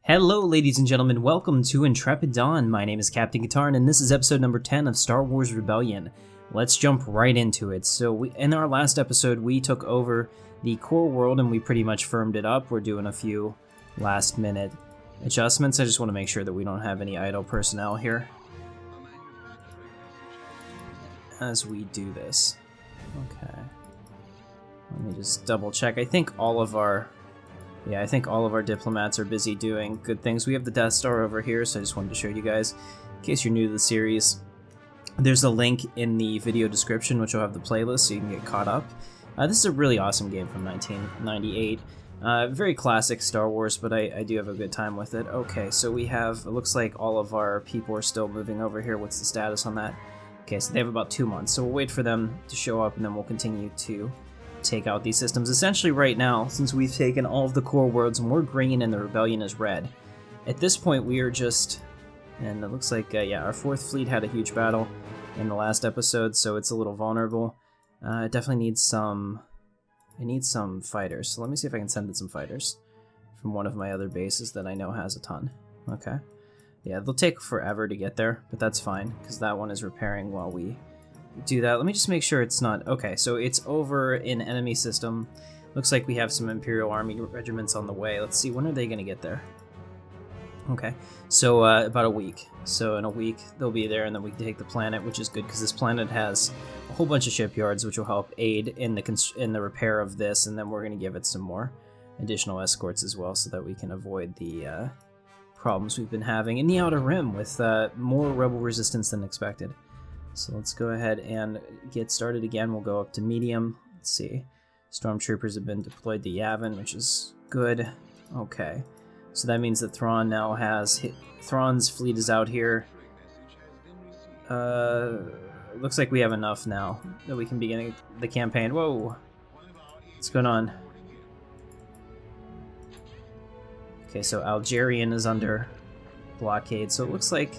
Hello, ladies and gentlemen. Welcome to Intrepid Dawn. My name is Captain Katarn, and this is episode number 10 of Star Wars Rebellion. Let's jump right into it. So, in our last episode, we took over the core world, and we pretty much firmed it up. We're doing a few last-minute adjustments. I just want to make sure that we don't have any idle personnel here as we do this. Okay. Let me just double-check. I think all of our diplomats are busy doing good things. We have the Death Star over here, so I just wanted to show you guys. In case you're new to the series, there's a link in the video description, which will have the playlist, so you can get caught up. This is a really awesome game from 1998. Very classic Star Wars, but I do have a good time with it. Okay, so we have, it looks like all of our people are still moving over here. What's the status on that? Okay, so they have about 2 months, so we'll wait for them to show up, and then we'll continue to take out these systems. Essentially right now, since we've taken all of the core worlds and we're green and the rebellion is red, at this point we are just, and it looks like our 4th fleet had a huge battle in the last episode, so it's a little vulnerable. It definitely needs some fighters, so let me see if I can send it some fighters from one of my other bases that I know has a ton. Okay, yeah, they'll take forever to get there, but that's fine because that one is repairing while we do that. Let me just make sure it's not... Okay, so it's over in enemy system. Looks like we have some Imperial Army regiments on the way. Let's see, when are they going to get there? Okay, so about a week. So in a week, they'll be there, and then we can take the planet, which is good, because this planet has a whole bunch of shipyards, which will help aid in the repair of this, and then we're going to give it some more additional escorts as well, so that we can avoid the problems we've been having in the Outer Rim with more rebel resistance than expected. So let's go ahead and get started again. We'll go up to medium. Let's see. Stormtroopers have been deployed to Yavin, which is good. Okay. So that means that Thrawn now has... Thrawn's fleet is out here. Looks like we have enough now that we can begin the campaign. Whoa! What's going on? Okay, so Algerian is under blockade. So it looks like...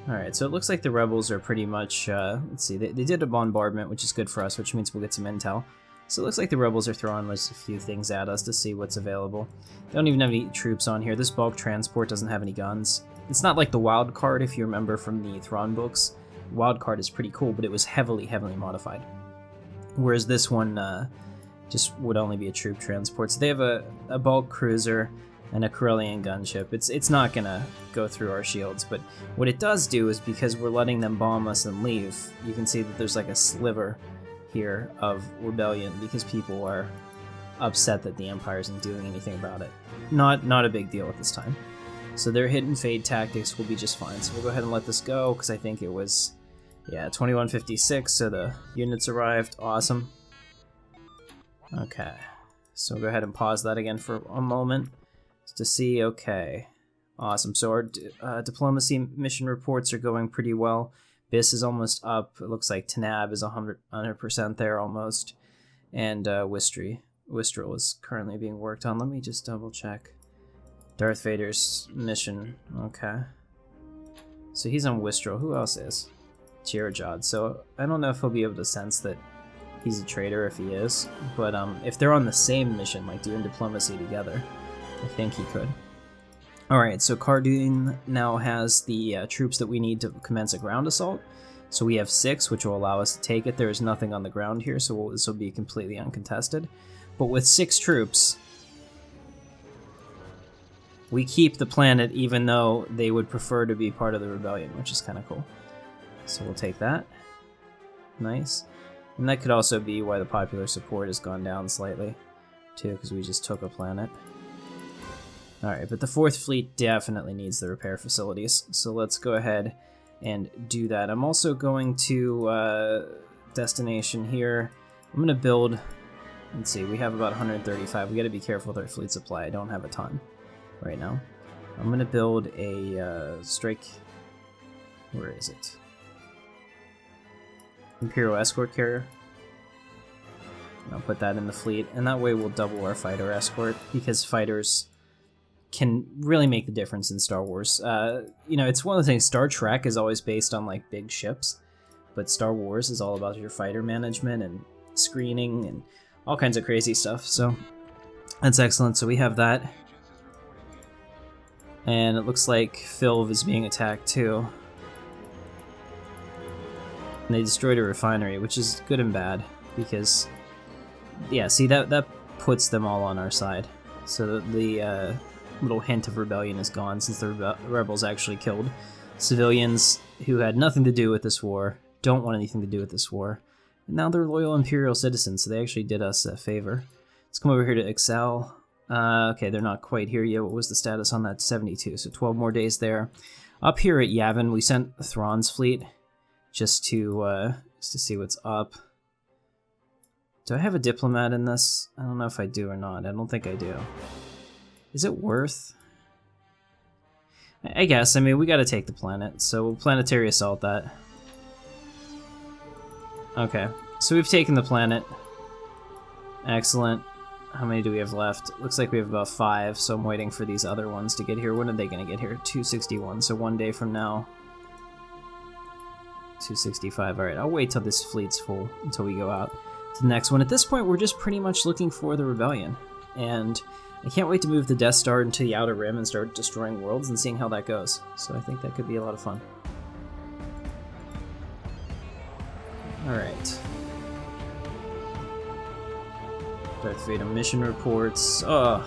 Alright, so it looks like the rebels are pretty much, let's see, they did a bombardment, which is good for us, which means we'll get some intel. So it looks like the rebels are throwing a few things at us to see what's available. They don't even have any troops on here. This bulk transport doesn't have any guns. It's not like the Wild Card, if you remember from the Thrawn books. Wild Card is pretty cool, but it was heavily modified. Whereas this one just would only be a troop transport. So they have a bulk cruiser and a Corellian gunship. It's not gonna go through our shields, but what it does do is, because we're letting them bomb us and leave, you can see that there's like a sliver here of rebellion because people are upset that the Empire isn't doing anything about it. Not a big deal at this time. So their hit and fade tactics will be just fine. So we'll go ahead and let this go because I think it was 2156, so the units arrived. Awesome. Okay, so we'll go ahead and pause that again for a moment to see. Okay, awesome. So our diplomacy mission reports are going pretty well. BIS is almost up. It looks like Tanab is 100% there almost. And Wistrel is currently being worked on. Let me just double check. Darth Vader's mission. Okay. So he's on Wistrel. Who else is? Chirajad. So I don't know if he'll be able to sense that he's a traitor if he is. But if they're on the same mission, like doing diplomacy together, I think he could. Alright, so Karrde now has the troops that we need to commence a ground assault. So we have 6, which will allow us to take it. There is nothing on the ground here, so this will be completely uncontested. But with 6 troops, we keep the planet even though they would prefer to be part of the rebellion, which is kind of cool. So we'll take that. Nice. And that could also be why the popular support has gone down slightly, too, because we just took a planet. Alright, but the 4th fleet definitely needs the repair facilities, so let's go ahead and do that. I'm also going to destination here. I'm going to build, let's see, we have about 135. We got to be careful with our fleet supply. I don't have a ton right now. I'm going to build a strike, where is it? Imperial escort carrier. I'll put that in the fleet, and that way we'll double our fighter escort, because fighters can really make the difference in Star Wars. It's one of the things, Star Trek is always based on like big ships, but Star Wars is all about your fighter management and screening and all kinds of crazy stuff. So That's excellent, so we have that. And it looks like Phil is being attacked too. And they destroyed a refinery, which is good and bad, because, yeah, see, that puts them all on our side. So the little hint of rebellion is gone, since the rebels actually killed civilians who had nothing to do with this war, don't want anything to do with this war. And now they're loyal Imperial citizens, so they actually did us a favor. Let's come over here to Excel. Okay, they're not quite here yet. What was the status on that? 72, so 12 more days there. Up here at Yavin, we sent Thrawn's fleet just to see what's up. Do I have a diplomat in this? I don't know if I do or not. I don't think I do. Is it worth? I guess. I mean, we gotta take the planet, so we'll planetary assault that. Okay, so we've taken the planet. Excellent. How many do we have left? Looks like we have about 5, so I'm waiting for these other ones to get here. When are they going to get here? 261, so 1 day from now. 265, alright, I'll wait till this fleet's full, until we go out to the next one. At this point, we're just pretty much looking for the rebellion. And I can't wait to move the Death Star into the Outer Rim and start destroying worlds and seeing how that goes. So I think that could be a lot of fun. Alright. Darth Vader mission reports. Oh.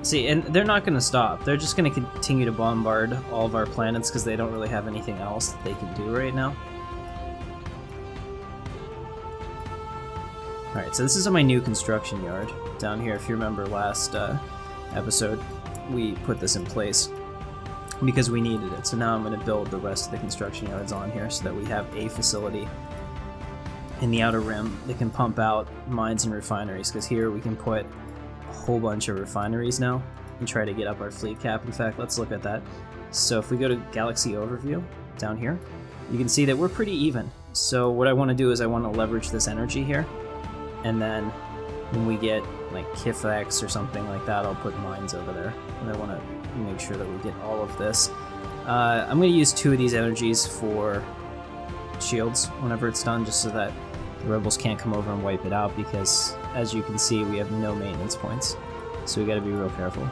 See, and they're not going to stop. They're just going to continue to bombard all of our planets because they don't really have anything else that they can do right now. Alright, so this is on my new construction yard down here. If you remember last episode, we put this in place because we needed it. So now I'm going to build the rest of the construction yards on here so that we have a facility in the Outer Rim that can pump out mines and refineries, because here we can put a whole bunch of refineries now and try to get up our fleet cap. In fact, let's look at that. So if we go to Galaxy Overview down here, you can see that we're pretty even. So what I want to do is I want to leverage this energy here, and then when we get like Kifex or something like that, I'll put mines over there. And I want to make sure that we get all of this. I'm going to use 2 of these energies for shields whenever it's done, just so that the rebels can't come over and wipe it out, because as you can see, we have no maintenance points, so we got to be real careful.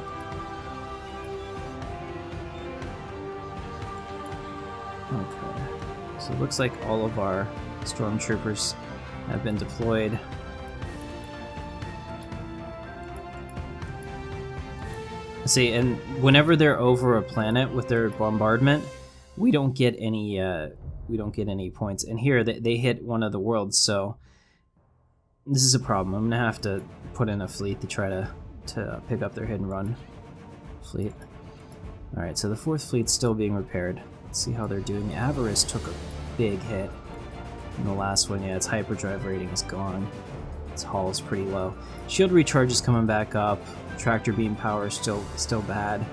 Okay, so it looks like all of our stormtroopers have been deployed. See, and whenever they're over a planet with their bombardment, we don't get any points. And here they hit one of the worlds, so this is a problem. I'm gonna have to put in a fleet to try to pick up their hit and run fleet. All right, so the 4th fleet's still being repaired. Let's see how they're doing. Avarice took a big hit in the last one. Yeah, its hyperdrive rating is gone. Its hull is pretty low. Shield recharge is coming back up. Tractor beam power is still bad.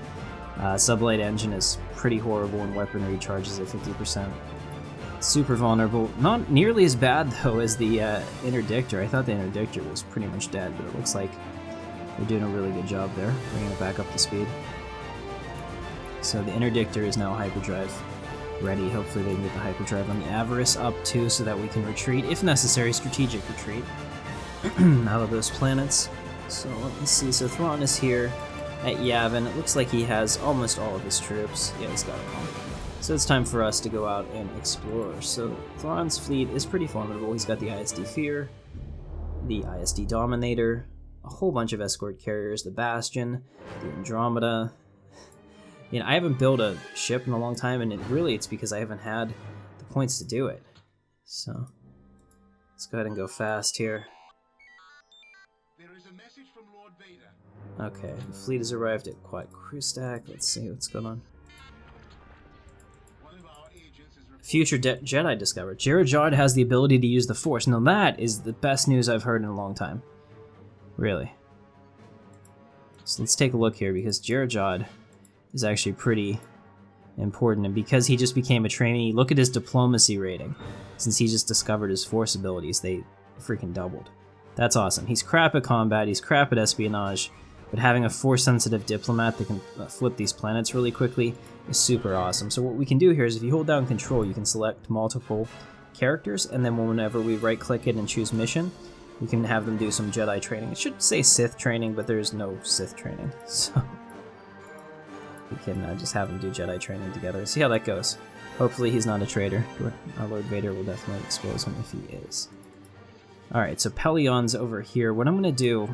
Sublight engine is pretty horrible, and weapon recharges at 50%. Super vulnerable. Not nearly as bad though as the interdictor. I thought the interdictor was pretty much dead, but it looks like they're doing a really good job there, bringing it back up to speed. So the interdictor is now hyperdrive ready. Hopefully they can get the hyperdrive on the Avarice up too, so that we can retreat, if necessary, strategic retreat out of those planets. So let me see. So Thrawn is here at Yavin. It looks like he has almost all of his troops. Yeah, he's got them all. So it's time for us to go out and explore. So Thrawn's fleet is pretty formidable. He's got the ISD Fear, the ISD Dominator, a whole bunch of escort carriers, the Bastion, the Andromeda. You know, I haven't built a ship in a long time, and it's because I haven't had the points to do it. So let's go ahead and go fast here. There is a message from Lord Vader. Okay, the fleet has arrived at Quad Krustak. Let's see what's going on. Future Jedi discovered. Jirajad has the ability to use the Force. Now that is the best news I've heard in a long time. Really. So let's take a look here, because Jirajad is actually pretty important, and because he just became a trainee, look at his diplomacy rating. Since he just discovered his Force abilities, they freaking doubled. That's awesome. He's crap at combat, he's crap at espionage, but having a Force-sensitive diplomat that can flip these planets really quickly is super awesome. So what we can do here is, if you hold down Control, you can select multiple characters, and then whenever we right-click it and choose Mission, We can have them do some Jedi training. It should say Sith training, but there's no Sith training, so we can just have them do Jedi training together. See how that goes. Hopefully he's not a traitor. Our Lord Vader will definitely expose him if he is. Alright, so Pellaeon's over here. What I'm going to do,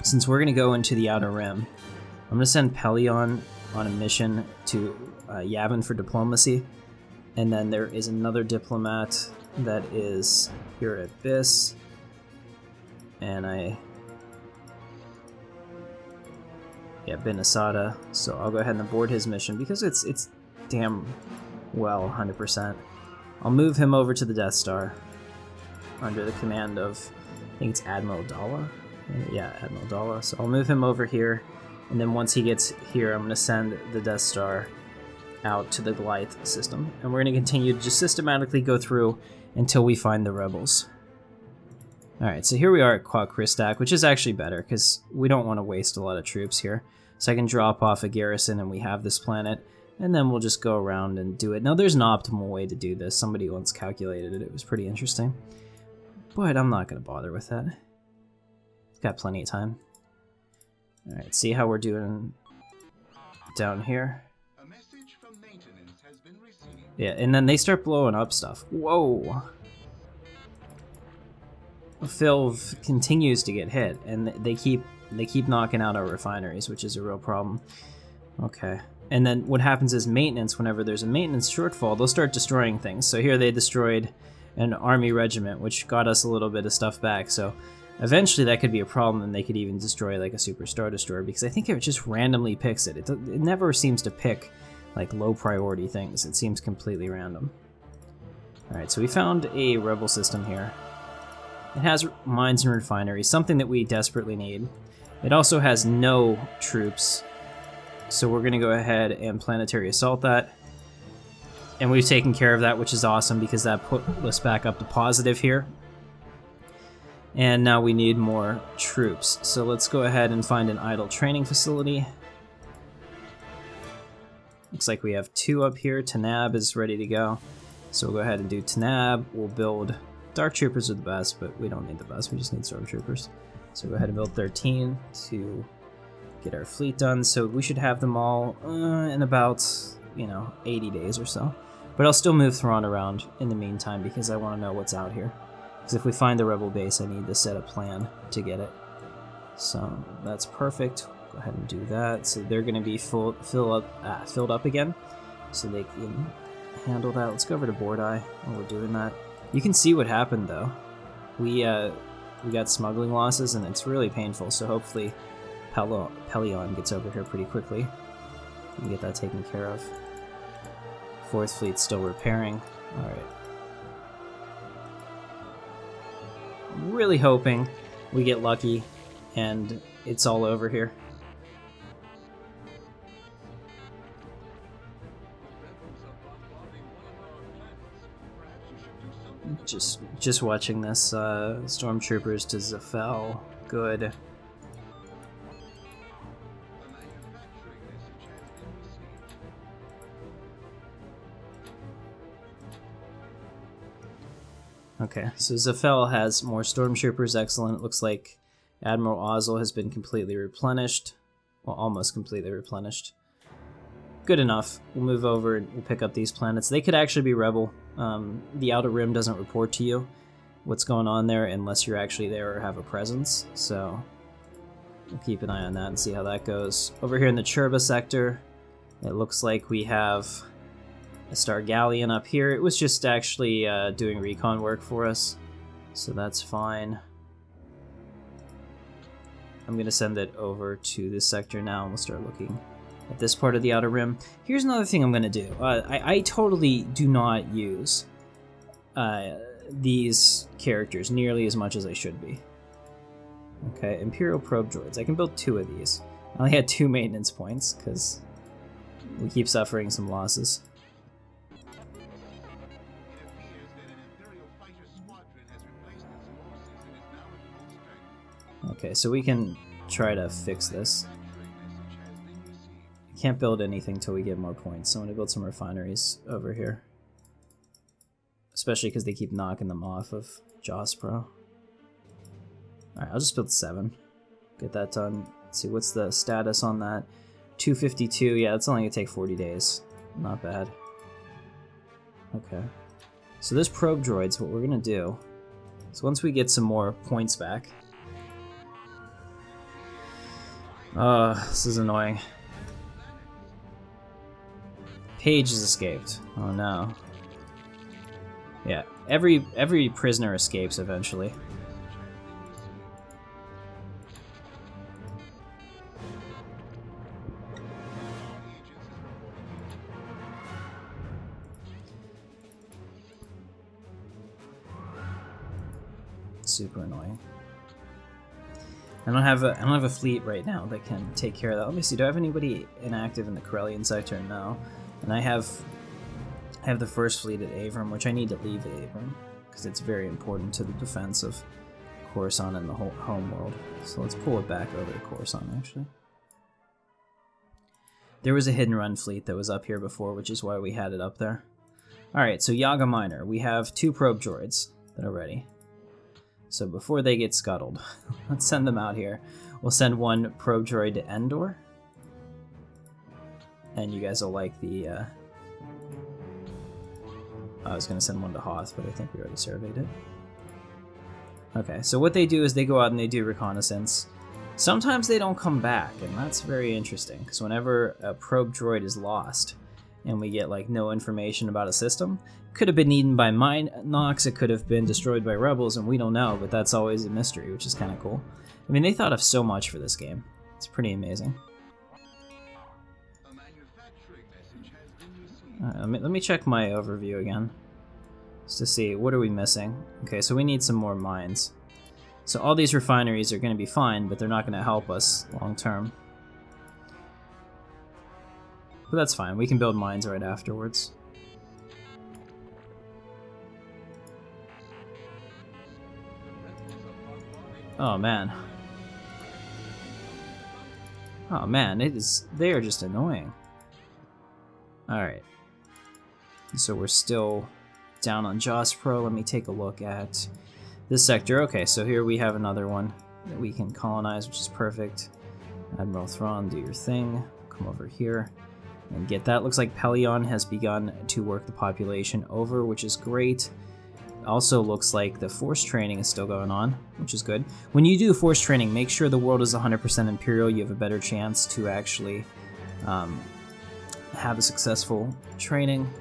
since we're going to go into the Outer Rim, I'm going to send Pellaeon on a mission to Yavin for diplomacy. And then there is another diplomat that is here at Biss. And Bin Asada. So I'll go ahead and abort his mission because it's damn well 100%. I'll move him over to the Death Star under the command of, I think it's Admiral Dalla. Yeah, Admiral Dalla. So I'll move him over here, and then once he gets here, I'm going to send the Death Star out to the Goliath system, and we're going to continue to just systematically go through until we find the rebels. Alright, so here we are at Qua Kristak, which is actually better, because we don't want to waste a lot of troops here. So I can drop off a garrison and we have this planet, and then we'll just go around and do it. Now there's an optimal way to do this. Somebody once calculated it. It was pretty interesting. But I'm not going to bother with that. Got plenty of time. Alright, see how we're doing down here? A message from maintenance has been received. Yeah, and then they start blowing up stuff. Whoa! Phil continues to get hit, and they keep knocking out our refineries, which is a real problem. Okay. And then what happens is maintenance, whenever there's a maintenance shortfall, they'll start destroying things. So here they destroyed an army regiment, which got us a little bit of stuff back. So eventually that could be a problem, and they could even destroy like a Super Star Destroyer, because I think it just randomly picks it. It never seems to pick like low priority things. It seems completely random. Alright, so we found a rebel system here. It has mines and refineries, something that we desperately need. It also has no troops, so we're going to go ahead and planetary assault that. And we've taken care of that, which is awesome, because that put us back up to positive here. And now we need more troops. So let's go ahead and find an idle training facility. Looks like we have 2 up here. Tanab is ready to go. So we'll go ahead and do Tanab. We'll build... Dark Troopers are the best, but we don't need the best. We just need Stormtroopers. So go ahead and build 13 to get our fleet done. So we should have them all in about, 80 days or so. But I'll still move Thrawn around in the meantime, because I want to know what's out here. Because if we find the rebel base, I need to set a plan to get it. So that's perfect. Go ahead and do that. So they're going to be filled up again, so they can handle that. Let's go over to Board Eye while we're doing that. You can see what happened though. We got smuggling losses, and it's really painful. So hopefully Pellaeon gets over here pretty quickly. We can get that taken care of. 4th Fleet's still repairing. All right. I'm really hoping we get lucky and it's all over here. Just watching this, Stormtroopers to Zafel. Good. Okay, so Zafel has more Stormtroopers, excellent. It looks like Admiral Ozzel has been completely replenished. Well, almost completely replenished. Good enough. We'll move over and we'll pick up these planets. They could actually be rebel. The Outer Rim doesn't report to you what's going on there unless you're actually there or have a presence. So we'll keep an eye on that and see how that goes. Over here in the Churba sector, it looks like we have a Star Galleon up here. It was just actually doing recon work for us, so that's fine. I'm going to send it over to this sector now, and we'll start looking at this part of the Outer Rim. Here's another thing I'm going to do. I totally do not use these characters nearly as much as I should be. Okay, Imperial Probe Droids. I can build 2 of these. I only had 2 maintenance points, because we keep suffering some losses. Okay, so we can try to fix this. Can't build anything till we get more points, so I'm gonna build some refineries over here. Especially because they keep knocking them off of Jospro. Alright, I'll just build 7. Get that done. Let's see, what's the status on that? 252, yeah, it's only gonna take 40 days. Not bad. Okay. So this probe droids, what we're gonna do is once we get some more points back... this is annoying. Paige has escaped. Oh no. Yeah, every prisoner escapes eventually. Super annoying. I don't have a fleet right now that can take care of that. Let me see. Do I have anybody inactive in the Corellian sector? No. And I have the first fleet at Avram, which I need to leave at Avram because it's very important to the defense of Coruscant and the whole home world. So let's pull it back over to Coruscant. Actually, there was a hidden run fleet that was up here before, which is why we had it up there. All right. So Yaga Minor, we have 2 probe droids that are ready. So before they get scuttled, let's send them out here. We'll send 1 probe droid to Endor. And you guys will like the... I was going to send 1 to Hoth, but I think we already surveyed it. Okay, so what they do is they go out and they do reconnaissance. Sometimes they don't come back, and that's very interesting, because whenever a probe droid is lost, and we get like no information about a system, could have been eaten by mine Nox, it could have been destroyed by rebels, and we don't know, but that's always a mystery, which is kind of cool. I mean, they thought of so much for this game. It's pretty amazing. Let me check my overview again, just to see, what are we missing? Okay, so we need some more mines. So all these refineries are going to be fine, but they're not going to help us long term. But that's fine, we can build mines right afterwards. Oh man. Oh man, they are just annoying. Alright. So we're still down on Jaws Pro. Let me take a look at this sector. Okay, so here we have another one that we can colonize, which is perfect. Admiral Thrawn, do your thing. Come over here and get that. Looks like Pellaeon has begun to work the population over, which is great. Also looks like the force training is still going on, which is good. When you do force training, make sure the world is 100% Imperial. You have a better chance to actually have a successful training.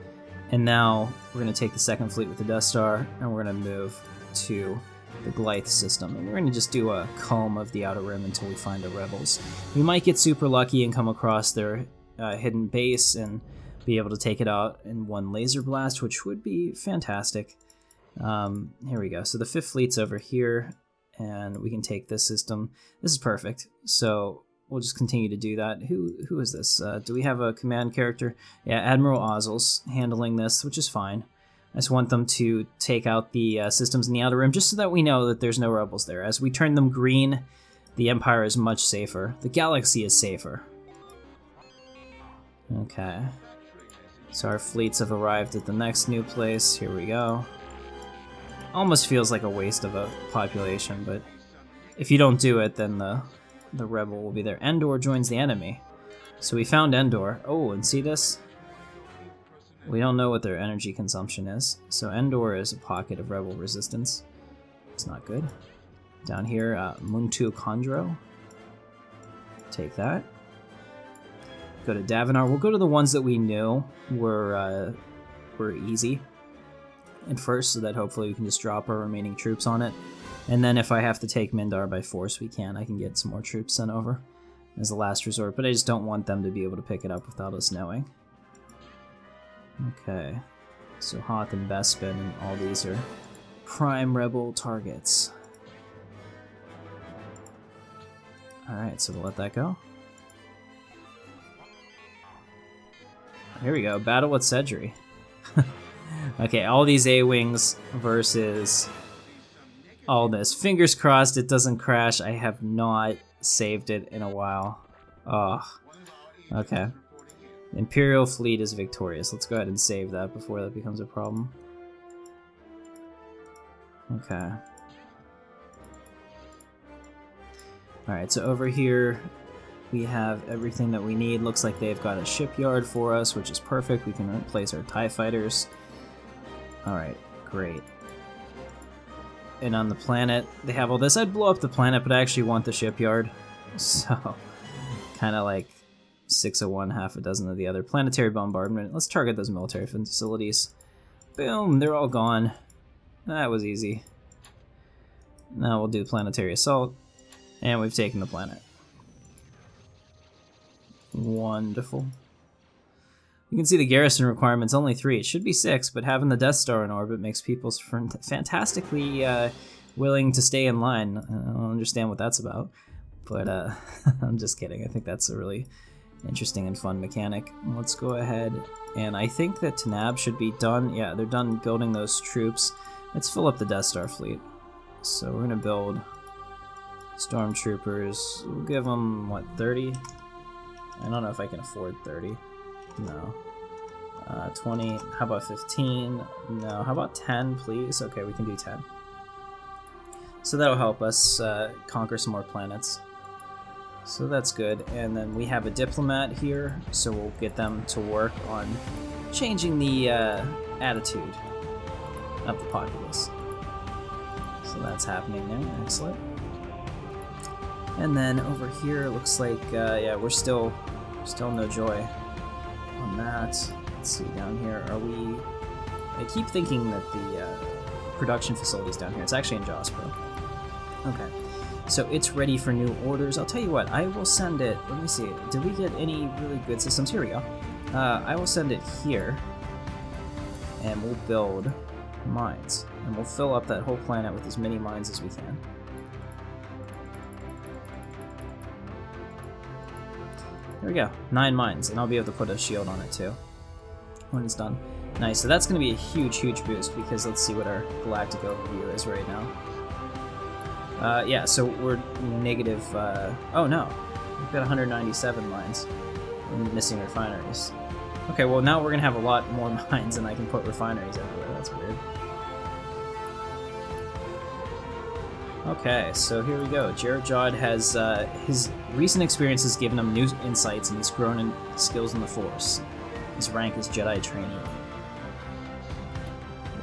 And now we're going to take the second fleet with the Death Star, and we're going to move to the Glythe system. And we're going to just do a comb of the Outer Rim until we find the rebels. We might get super lucky and come across their hidden base and be able to take it out in 1 laser blast, which would be fantastic. Here we go. So the 5th fleet's over here, and we can take this system. This is perfect. So we'll just continue to do that. Who is this? Do we have a command character? Yeah, Admiral Ozzel's handling this, which is fine. I just want them to take out the systems in the Outer Rim, just so that we know that there's no rebels there. As we turn them green, the Empire is much safer. The galaxy is safer. Okay. So our fleets have arrived at the next new place. Here we go. Almost feels like a waste of a population, but if you don't do it, then the rebel will be there. Endor joins the enemy. So we found Endor. Oh, and see this? We don't know what their energy consumption is. So Endor is a pocket of rebel resistance. It's not good. Down here, Muntu Chondro. Take that. Go to Davenar. We'll go to the ones that we knew were easy at first, so that hopefully we can just drop our remaining troops on it. And then if I have to take Mindar by force, we can. I can get some more troops sent over as a last resort, but I just don't want them to be able to pick it up without us knowing. Okay, so Hoth and Bespin and all these are prime rebel targets. Alright, so we'll let that go. Here we go, battle with Sedri. Okay, all these A-Wings versus all this. Fingers crossed it doesn't crash. I have not saved it in a while. Oh, okay. The Imperial fleet is victorious. Let's go ahead and save that before that becomes a problem. Okay. Alright, so over here we have everything that we need. Looks like they've got a shipyard for us, which is perfect. We can replace our TIE fighters. Alright, great. And on the planet, they have all this. I'd blow up the planet, but I actually want the shipyard. So, kind of like 6 of one, half a dozen of the other. Planetary bombardment. Let's target those military facilities. Boom, they're all gone. That was easy. Now we'll do planetary assault. And we've taken the planet. Wonderful. You can see the garrison requirement's only 3. It should be 6, but having the Death Star in orbit makes people fantastically willing to stay in line. I don't understand what that's about, but I'm just kidding. I think that's a really interesting and fun mechanic. Let's go ahead, and I think that Tanab should be done. Yeah, they're done building those troops. Let's fill up the Death Star fleet. So we're gonna build stormtroopers. We'll give them, what, 30? I don't know if I can afford 30. No. 20. How about 15? No. How about 10, please? Okay, we can do 10. So that'll help us conquer some more planets. So that's good. And then we have a diplomat here, so we'll get them to work on changing the attitude of the populace. So that's happening now. Excellent. And then over here, looks like, yeah, we're still no joy on that. Let's see, down here, are we... I keep thinking that the production facility's down here. It's actually in Jospro. Okay, so it's ready for new orders. I'll tell you what, I will send it... Let me see, did we get any really good systems? Here we go. I will send it here, and we'll build mines. And we'll fill up that whole planet with as many mines as we can. There we go, 9 mines, and I'll be able to put a shield on it too when it's done. Nice, so that's going to be a huge, huge boost, because let's see what our galactic overview is right now. Yeah, so we're negative, oh no, we've got 197 mines. We're missing refineries. Okay, well now we're going to have a lot more mines and I can put refineries everywhere. That's weird. Okay, so here we go. Jared Jod has, his recent experience has given him new insights, and he's grown in skills in the Force. His rank is Jedi Trainee.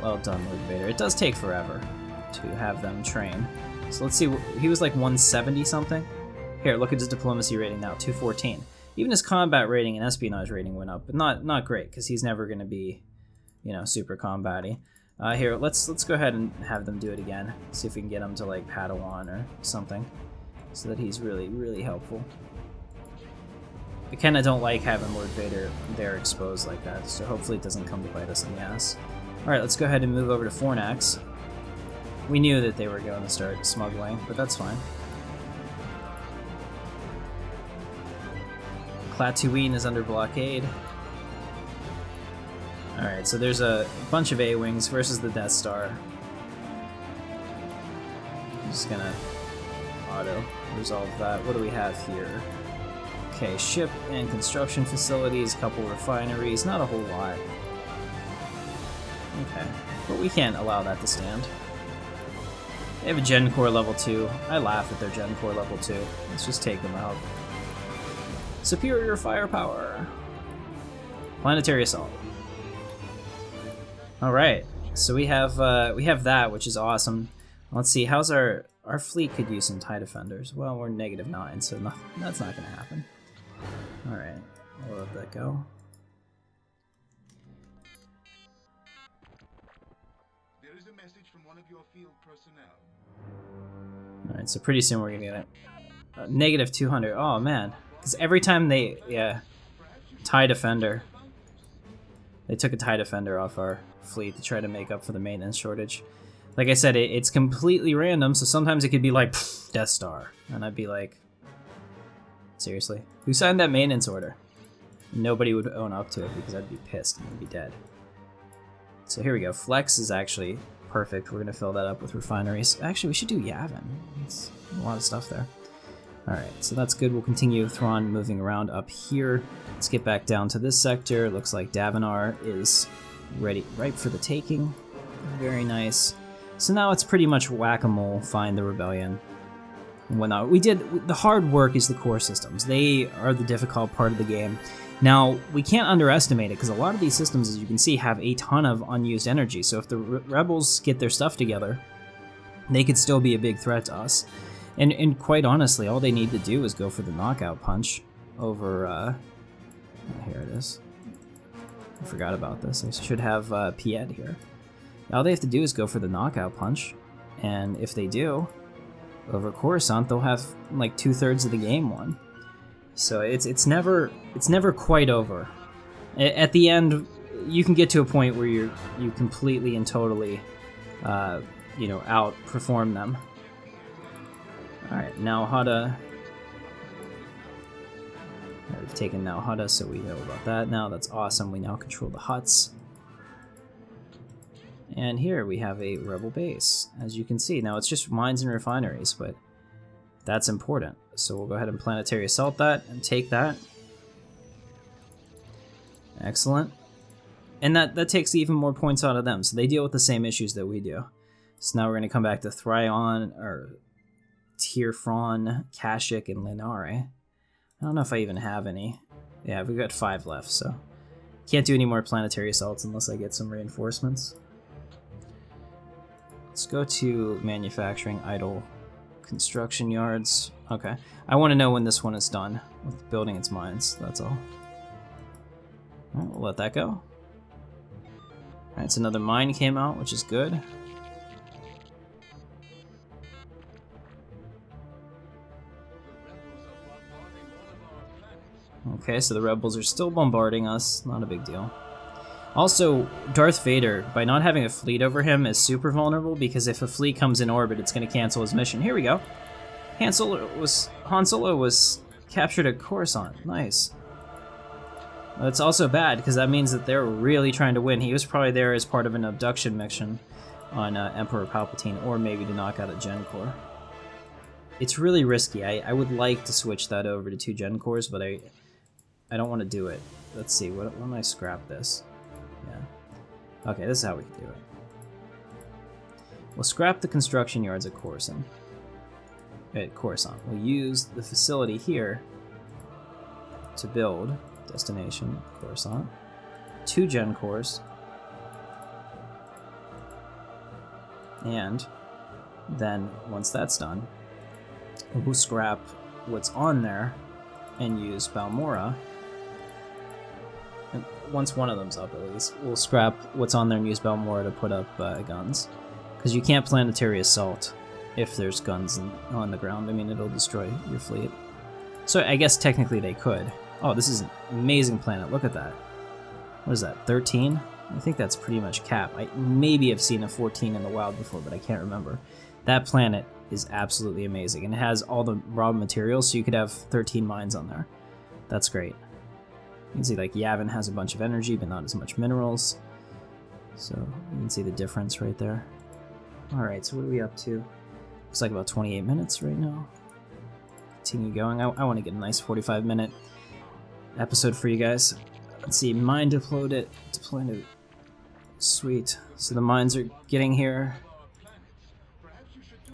Well done, Lord Vader. It does take forever to have them train. So let's see, he was like 170 something? Here, look at his diplomacy rating now, 214. Even his combat rating and espionage rating went up, but not great, because he's never going to be, you know, super combat-y. Here, let's go ahead and have them do it again. See if we can get him to like Padawan or something, so that he's really, really helpful. I kind of don't like having Lord Vader there exposed like that, so hopefully it doesn't come to bite us in the ass. Alright, let's go ahead and move over to Fornax. We knew that they were going to start smuggling, but that's fine. Klaatuine is under blockade. Alright, so there's a bunch of A-Wings versus the Death Star. I'm just gonna auto-resolve that. What do we have here? Okay, ship and construction facilities, couple refineries, not a whole lot. Okay, but we can't allow that to stand. They have a Gen Core level 2. I laugh at their Gen Core level 2. Let's just take them out. Superior firepower. Planetary assault. Alright, so we have that, which is awesome. Let's see, how's our fleet could use some TIE defenders. Well, we're -9, so that's not going to happen. Alright, I'll let that go. There is a message from one of your field personnel. Alright, so pretty soon we're going to get it. -200, oh man. Because every time they, yeah, TIE defender. They took a TIE defender off our fleet to try to make up for the maintenance shortage. Like I said, it's completely random, so sometimes it could be like, Death Star. And I'd be like, seriously? Who signed that maintenance order? Nobody would own up to it because I'd be pissed and I'd be dead. So here we go. Flex is actually perfect. We're going to fill that up with refineries. Actually, we should do Yavin. It's a lot of stuff there. Alright, so that's good. We'll continue Thrawn moving around up here. Let's get back down to this sector. Looks like Davenar is ripe for the taking. Very nice. So now it's pretty much whack-a-mole, find the rebellion. and whatnot. The hard work is the core systems. They are the difficult part of the game. Now, we can't underestimate it, because a lot of these systems, as you can see, have a ton of unused energy, so if the rebels get their stuff together, they could still be a big threat to us. And quite honestly, all they need to do is go for the knockout punch over, here it is. I forgot about this. I should have Piet here. All they have to do is go for the knockout punch, and if they do, over Coruscant, they'll have like 2/3 of the game won. So it's never quite over. At the end, you can get to a point where you completely and totally, outperform them. All right, now Hutta. We've taken now Hutta, so we know about that now. That's awesome. We now control the huts. And here we have a rebel base, as you can see. Now it's just mines and refineries, but that's important. So we'll go ahead and planetary assault that and take that. Excellent. And that takes even more points out of them. So they deal with the same issues that we do. So now we're going to come back to Thrawn, or Thrawn, Kashyyyk, and Linare. I don't know if I even have any. Yeah, we've got 5 left, so can't do any more planetary assaults unless I get some reinforcements. Let's go to manufacturing idle construction yards. Okay, I want to know when this one is done with building its mines, that's all. Alright, we'll let that go. Alright, so another mine came out, which is good. Okay, so the rebels are still bombarding us, not a big deal. Also, Darth Vader, by not having a fleet over him, is super vulnerable, because if a fleet comes in orbit, it's going to cancel his mission. Here we go. Han Solo was captured at Coruscant. Nice. That's also bad, because that means that they're really trying to win. He was probably there as part of an abduction mission on Emperor Palpatine, or maybe to knock out a Gen Core. It's really risky. I would like to switch that over to 2 Gen Cores, but I don't want to do it. Let's see, when I scrap this? Yeah. Okay, this is how we can do it. We'll scrap the construction yards at Coruscant. We'll use the facility here to build destination Coruscant. 2 Gen Cores. And then once that's done, we'll scrap what's on there and use Balmorra. And once one of them's up, at least, we'll scrap what's on there and use Balmorra to put up guns. Because you can't planetary assault if there's guns on the ground. I mean, it'll destroy your fleet. So I guess technically they could. Oh, this is an amazing planet. Look at that. What is that, 13? I think that's pretty much cap. I maybe have seen a 14 in the wild before, but I can't remember. That planet is absolutely amazing, and it has all the raw materials, so you could have 13 mines on there. That's great. You can see like Yavin has a bunch of energy, but not as much minerals. So you can see the difference right there. Alright, so what are we up to? Looks like about 28 minutes right now. Continue going. I want to get a nice 45-minute episode for you guys. Let's see, mine deployed. Sweet. So the mines are getting here.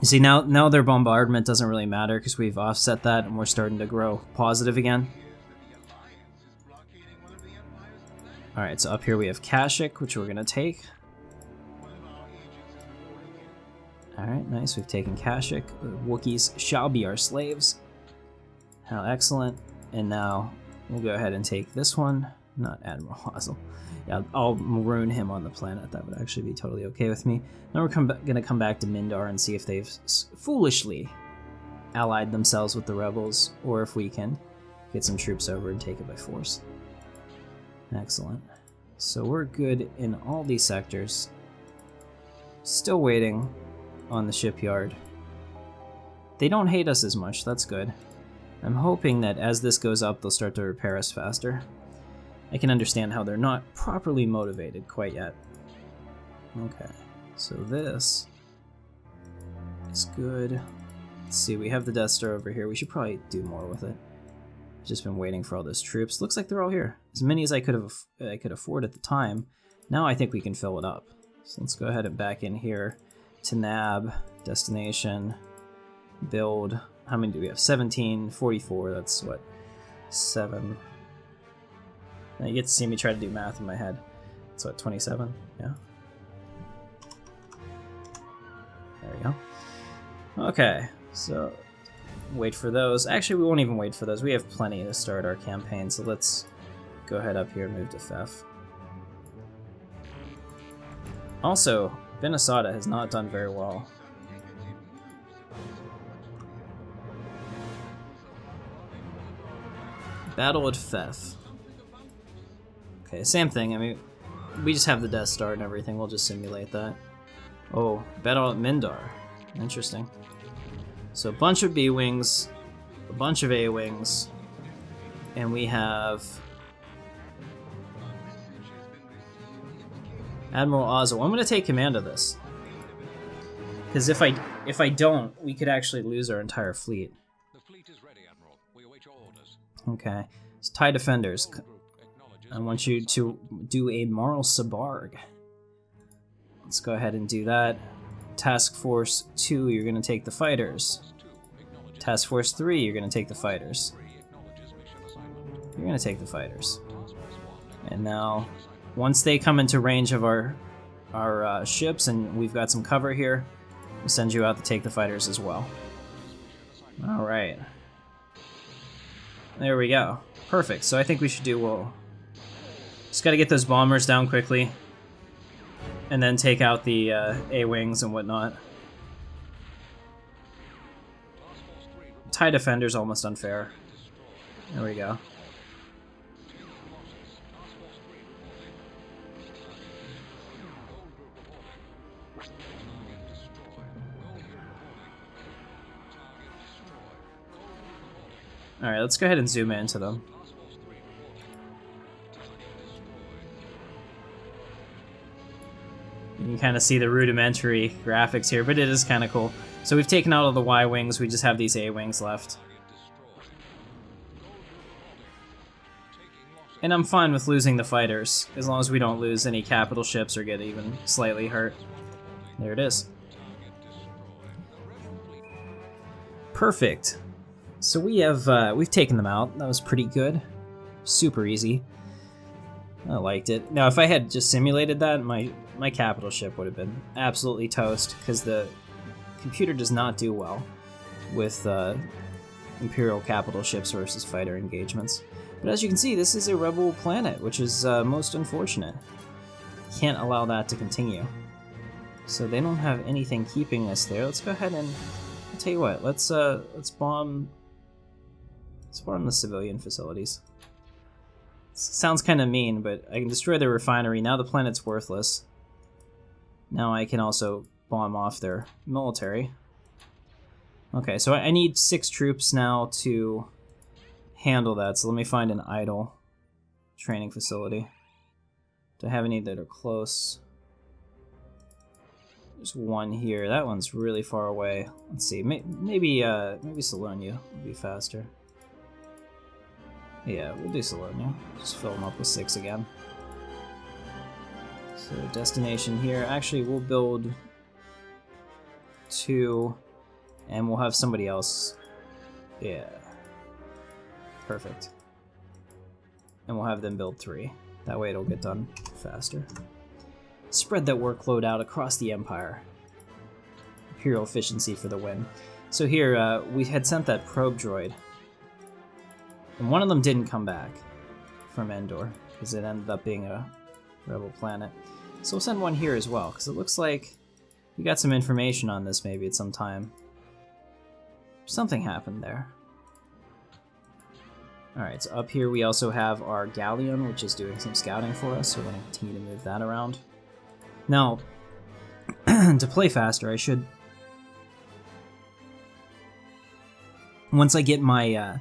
You see, now their bombardment doesn't really matter because we've offset that and we're starting to grow positive again. Alright, so up here we have Kashyyyk, which we're going to take. Alright, nice. We've taken Kashyyyk. The Wookiees shall be our slaves. How excellent. And now we'll go ahead and take this one. Not Admiral Hazel. Yeah, I'll maroon him on the planet. That would actually be totally okay with me. Now we're going to come back to Mindar and see if they've foolishly allied themselves with the rebels, or if we can get some troops over and take it by force. Excellent. So we're good in all these sectors. Still waiting on the shipyard. They don't hate us as much, that's good. I'm hoping that as this goes up, they'll start to repair us faster. I can understand how they're not properly motivated quite yet. Okay, so this is good. Let's see, we have the Death Star over here. We should probably do more with it. I've just been waiting for all those troops. Looks like they're all here. As many as I could afford at the time. Now I think we can fill it up. So let's go ahead and back in here to nab, destination, build, how many do we have? 17, 44, that's what? 7. Now you get to see me try to do math in my head. That's what, 27? Yeah. There we go. Okay, so wait for those. Actually, we won't even wait for those. We have plenty to start our campaign, so let's go ahead up here and move to Fef. Also, Benesada has not done very well. Battle at Fef. Okay, same thing. I mean, we just have the Death Star and everything. We'll just simulate that. Oh, battle at Mindar. Interesting. So a bunch of B-Wings, a bunch of A-Wings, and we have Admiral Ozzel. I'm going to take command of this. Because if I don't, we could actually lose our entire fleet. The fleet is ready, Admiral. We await your orders. Okay. It's TIE Defenders. I want you to do a Marl Sabarg. Let's go ahead and do that. Task Force 2, you're going to take the fighters. Task Force 3, you're going to take the fighters. You're going to take the fighters. And now, once they come into range of our ships and we've got some cover here, we'll send you out to take the fighters as well. Alright. There we go. Perfect. So I think we should do well. Just got to get those bombers down quickly. And then take out the A-Wings and whatnot. TIE Defender's almost unfair. There we go. Alright, let's go ahead and zoom into them. You can kind of see the rudimentary graphics here, but it is kind of cool. So we've taken out all the Y-Wings, we just have these A-Wings left. And I'm fine with losing the fighters, as long as we don't lose any capital ships or get even slightly hurt. There it is. Perfect. So we've taken them out. That was pretty good. Super easy. I liked it. Now, if I had just simulated that, my capital ship would have been absolutely toast, because the computer does not do well with Imperial capital ships versus fighter engagements. But as you can see, this is a rebel planet, which is most unfortunate. Can't allow that to continue. So they don't have anything keeping us there. Let's go ahead and I'll tell you what. Let's bomb the civilian facilities. Sounds kind of mean, but I can destroy their refinery. Now the planet's worthless. Now I can also bomb off their military. Okay, so I need 6 troops now to handle that. So let me find an idle training facility. Do I have any that are close? There's one here. That one's really far away. Let's see. Maybe Salonia would be faster. Yeah, we'll do Salonia. Just fill them up with 6 again. So destination here. Actually, we'll build 2, and we'll have somebody else. Yeah. Perfect. And we'll have them build 3. That way it'll get done faster. Spread that workload out across the Empire. Imperial efficiency for the win. So here, we had sent that probe droid. And one of them didn't come back from Endor, because it ended up being a rebel planet. So we'll send one here as well, because it looks like we got some information on this maybe at some time. Something happened there. Alright, so up here we also have our Galleon, which is doing some scouting for us, so we're going to continue to move that around. Now, to play faster, I should... Once I get my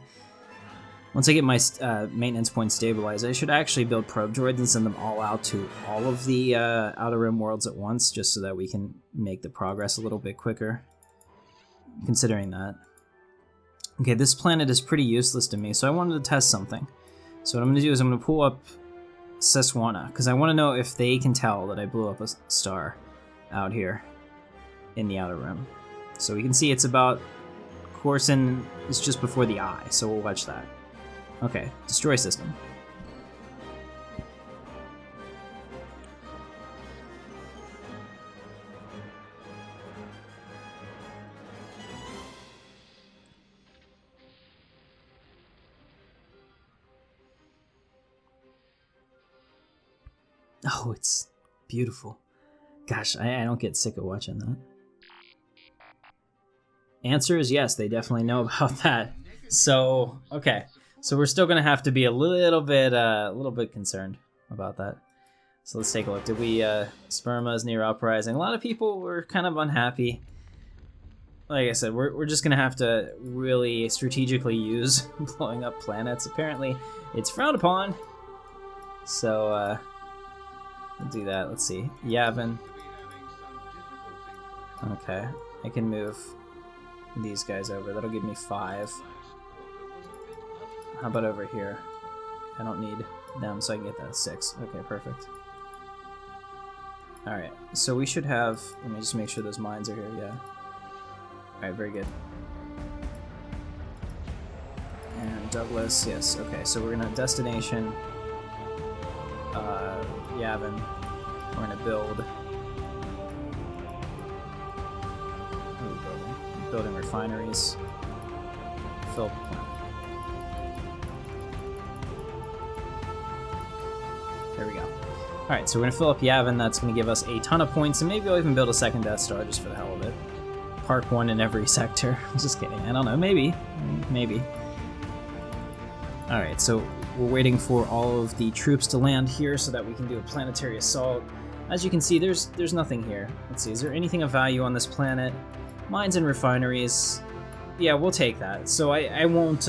maintenance points stabilized, I should actually build probe droids and send them all out to all of the Outer Rim worlds at once, just so that we can make the progress a little bit quicker, considering that. Okay, this planet is pretty useless to me, so I wanted to test something. So what I'm going to do is I'm going to pull up Seswana, because I want to know if they can tell that I blew up a star out here in the Outer Rim. So we can see it's about Coruscant is just before the eye, so we'll watch that. Okay, destroy system. Oh, it's beautiful. Gosh, I don't get sick of watching that. Answer is yes, they definitely know about that. So, okay. So we're still gonna have to be a little bit concerned about that. So let's take a look. Did we, Sperma is near uprising. A lot of people were kind of unhappy. Like I said, we're just gonna have to really strategically use blowing up planets. Apparently, it's frowned upon. So, we'll do that. Let's see. Yavin. Okay. I can move these guys over. That'll give me 5. How about over here? I don't need them, so I can get that 6. Okay, perfect. Alright, so we should have... Let me just make sure those mines are here, yeah. Alright, very good. And Douglas, yes. Okay, so we're gonna destination... Yavin. We're gonna build... What are we building? Building refineries. Fill plant. There we go. Alright, so we're gonna fill up Yavin. That's gonna give us a ton of points, and maybe we'll even build a second Death Star just for the hell of it. Park 1 in every sector. Just kidding. I don't know. Maybe. Maybe. Alright, so we're waiting for all of the troops to land here so that we can do a planetary assault. As you can see, there's nothing here. Let's see, is there anything of value on this planet? Mines and refineries. Yeah, we'll take that. So I won't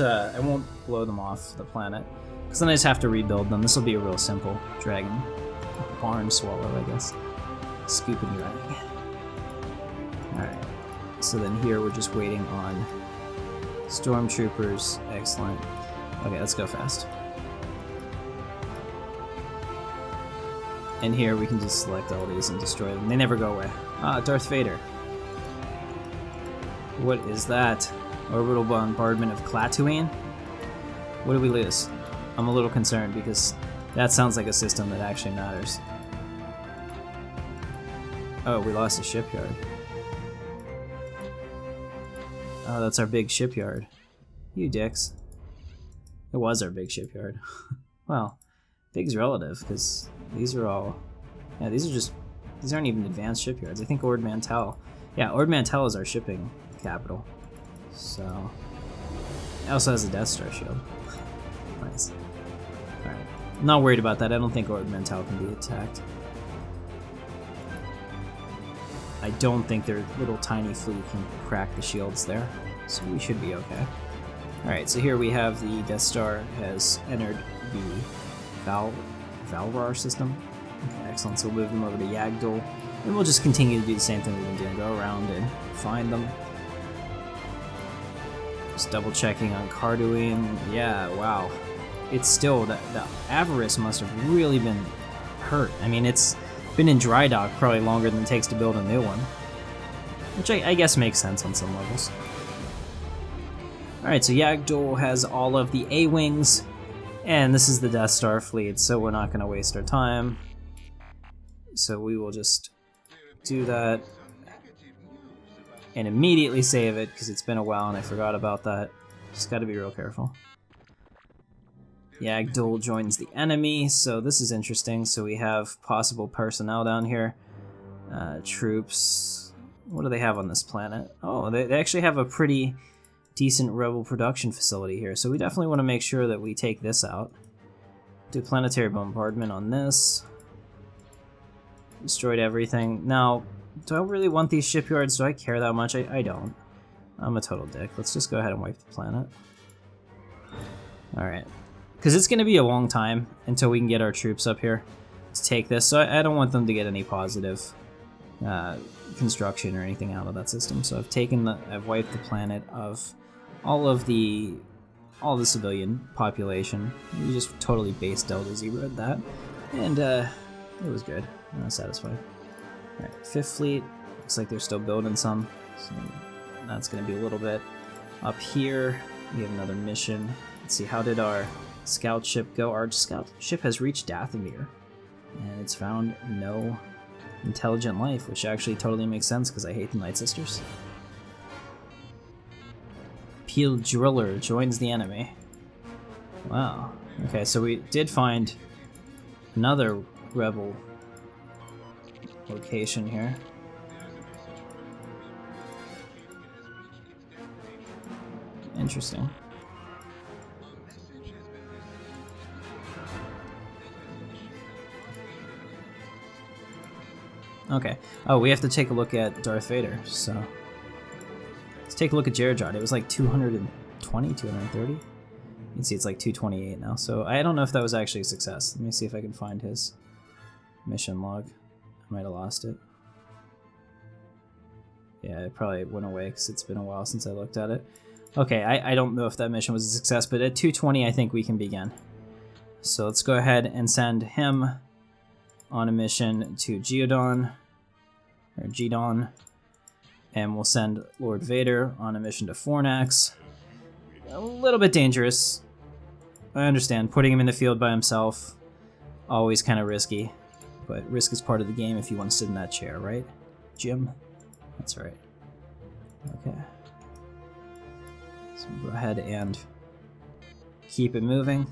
blow them off the planet, because then I just have to rebuild them. This will be a real simple dragon. Barn swallow, I guess. Scoop and drag. Alright. So then here we're just waiting on stormtroopers. Excellent. Okay, let's go fast. And here we can just select all these and destroy them. They never go away. Ah, Darth Vader. What is that? Orbital bombardment of Klaatuine? What did we lose? I'm a little concerned because that sounds like a system that actually matters. Oh, we lost a shipyard. Oh, that's our big shipyard. You dicks. It was our big shipyard. Well, big's relative, because these are all... Yeah, these aren't even advanced shipyards. I think Ord Mantell... Yeah, Ord Mantell is our shipping capital. So... It also has a Death Star shield. Nice. Alright. I'm not worried about that. I don't think Ord Mantell can be attacked. I don't think their little tiny fleet can crack the shields there. So we should be okay. Alright, so here we have the Death Star has entered the Valrar system. Okay, excellent. So we'll move them over to Yagdul. And we'll just continue to do the same thing we've been doing. Go around and find them. Just double checking on Karrde. Yeah, wow. It's still, the Avarice must have really been hurt. I mean, it's been in dry dock probably longer than it takes to build a new one. Which I guess makes sense on some levels. Alright, so Yagdul has all of the A-Wings, and this is the Death Star fleet, so we're not going to waste our time. So we will just do that, and immediately save it, because it's been a while and I forgot about that. Just got to be real careful. Yagdul joins the enemy, so this is interesting. So we have possible personnel down here. Troops. What do they have on this planet? Oh, they actually have a pretty decent rebel production facility here, so we definitely want to make sure that we take this out. Do planetary bombardment on this. Destroyed everything. Now, do I really want these shipyards? Do I care that much? I don't. I'm a total dick. Let's just go ahead and wipe the planet. Alright. Because it's going to be a long time until we can get our troops up here to take this, so I don't want them to get any positive construction or anything out of that system. So I've wiped the planet of all the civilian population. We just totally base Delta Zeroed that, and it was good. I was satisfied. Alright, 5th Fleet. Looks like they're still building some, so that's going to be a little bit. Up here, we have another mission. Let's see, how did our scout ship go? Our scout ship has reached Dathomir, and it's found no intelligent life, which actually totally makes sense because I hate the Night Sisters. Peel Driller joins the enemy. Wow. Okay, so we did find another rebel location here. Interesting. Okay. Oh, we have to take a look at Darth Vader, so... Let's take a look at Jerjod. It was like 220, 230? You can see it's like 228 now, so I don't know if that was actually a success. Let me see if I can find his mission log. I might have lost it. Yeah, it probably went away because it's been a while since I looked at it. Okay, I don't know if that mission was a success, but at 220 I think we can begin. So let's go ahead and send him on a mission to Geodon, or Gedon, and we'll send Lord Vader on a mission to Fornax. A little bit dangerous. I understand, putting him in the field by himself, always kind of risky, but risk is part of the game if you want to sit in that chair, right, Jim? That's right. Okay. So we'll go ahead and keep it moving.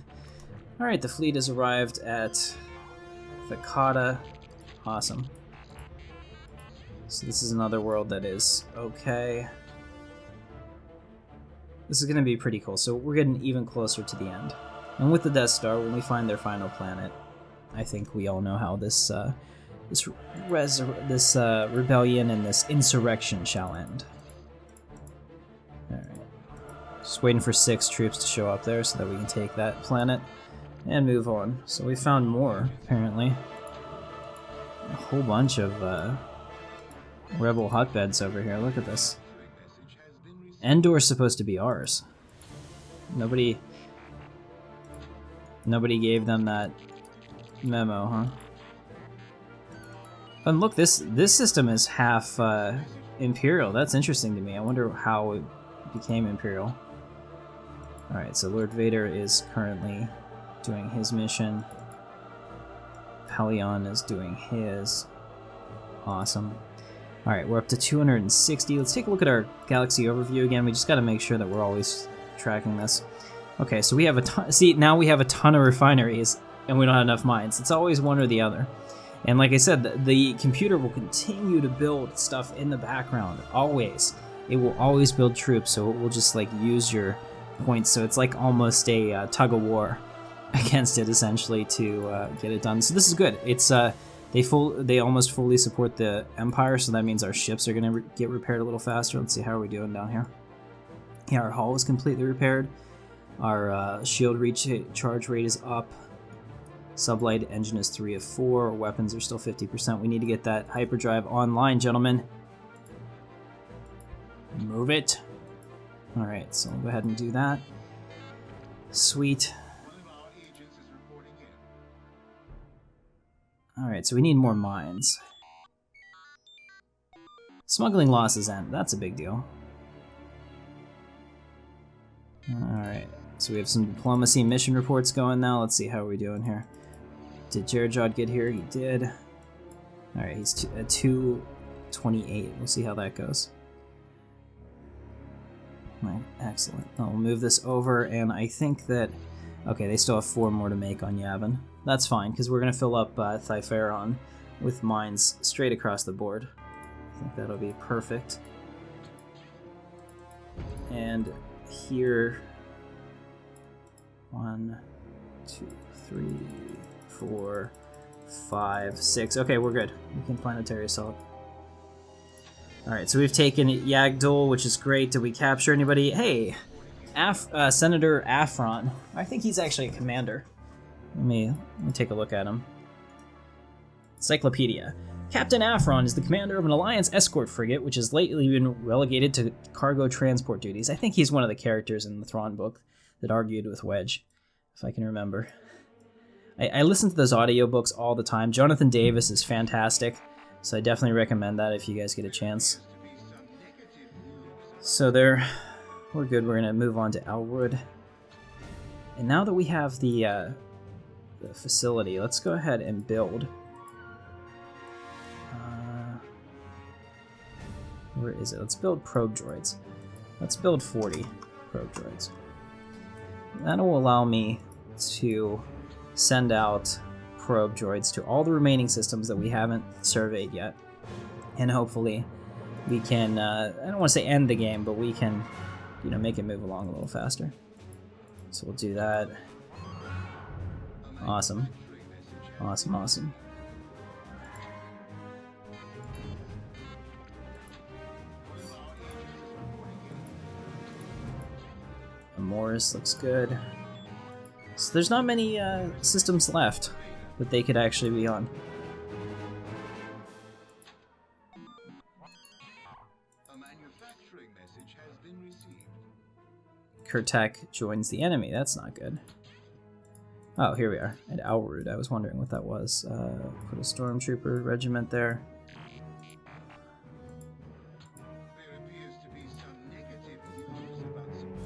Alright, the fleet has arrived at Thrawn. Awesome. So this is another world that is okay. This is going to be pretty cool. So we're getting even closer to the end. And with the Death Star, when we find their final planet, I think we all know how this rebellion and this insurrection shall end. Alright. Just waiting for 6 troops to show up there so that we can take that planet and move on. So we found more, apparently. A whole bunch of rebel hotbeds over here. Look at this. Endor's supposed to be ours. Nobody gave them that memo, huh? And look, this system is half Imperial. That's interesting to me. I wonder how it became Imperial. Alright, so Lord Vader is currently doing his mission. Pellaeon is doing his. Awesome. Alright, we're up to 260. Let's take a look at our galaxy overview again. We just got to make sure that we're always tracking this. Okay, so we have a ton. See, now we have a ton of refineries, and we don't have enough mines. It's always one or the other. And like I said, the computer will continue to build stuff in the background, always. It will always build troops, so it will just like use your points. So it's like almost a tug of war against it, essentially, to get it done. So this is good. It's they almost fully support the Empire, so that means our ships are going to get repaired a little faster. Let's see, how are we doing down here? Yeah, our hull is completely repaired. Our shield recharge rate is up. Sublight engine is 3 of 4. Weapons are still 50%. We need to get that hyperdrive online, gentlemen. Move it. Alright, so we'll go ahead and do that. Sweet. Alright, so we need more mines. Smuggling losses end. That's a big deal. Alright, so we have some diplomacy mission reports going now. Let's see how are we doing here. Did Jerjod get here? He did. Alright, he's at 228. We'll see how that goes. Right, excellent. We'll move this over, and I think that... Okay, they still have 4 more to make on Yavin. That's fine, because we're going to fill up Thypharon with mines straight across the board. I think that'll be perfect. And here... 1, 2, 3, 4, 5, 6. Okay, we're good. We can planetary assault. Alright, so we've taken Yagdul, which is great. Did we capture anybody? Hey! Senator Afron. I think he's actually a commander. Let me take a look at him. Encyclopedia. Captain Afron is the commander of an Alliance escort frigate, which has lately been relegated to cargo transport duties. I think he's one of the characters in the Thrawn book that argued with Wedge, if I can remember. I listen to those audiobooks all the time. Jonathan Davis is fantastic, so I definitely recommend that if you guys get a chance. So they're we're good. We're gonna move on to Elwood. And now that we have the facility, let's go ahead and build. Where is it? Let's build probe droids. Let's build 40 probe droids. That will allow me to send out probe droids to all the remaining systems that we haven't surveyed yet. And hopefully we can, I don't want to say end the game, but we can, you know, make it move along a little faster. So we'll do that. Awesome. Awesome, awesome. Morris looks good. So there's not many systems left that they could actually be on. A manufacturing message has been received. Kurtek joins the enemy. That's not good. Oh, here we are. At Alrud. I was wondering what that was. Put a stormtrooper regiment there. There appears to be some negative news about some.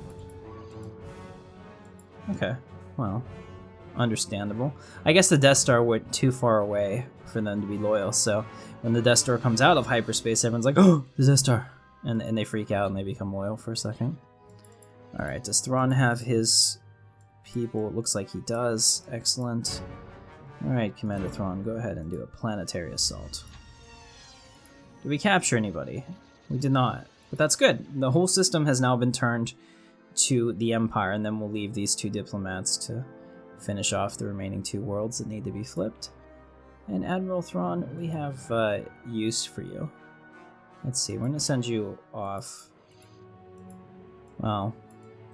Okay, well, understandable. I guess the Death Star went too far away for them to be loyal, so when the Death Star comes out of hyperspace, everyone's like, oh, the Death Star! And they freak out and they become loyal for a second. Alright, does Thrawn have his people? It looks like he does. Excellent. Alright, Commander Thrawn, go ahead and do a planetary assault. Did we capture anybody? We did not, but that's good. The whole system has now been turned to the Empire, and then we'll leave these two diplomats to finish off the remaining two worlds that need to be flipped. And Admiral Thrawn, we have use for you. Let's see, we're going to send you off. Well,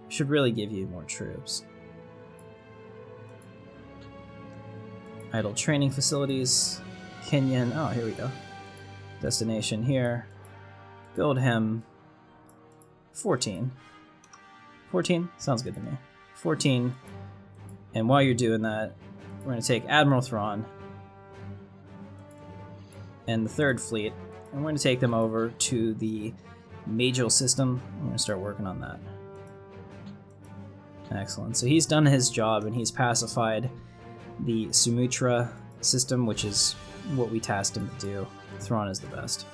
should really give you more troops. Idle training facilities. Kenyan, oh, here we go. Destination here. Build him 14. 14? Sounds good to me. 14. And while you're doing that, we're going to take Admiral Thrawn and the 3rd Fleet, and we're going to take them over to the Majel system. We're going to start working on that. Excellent. So he's done his job, and he's pacified the Sumatra system, which is what we tasked him to do. Thrawn is the best.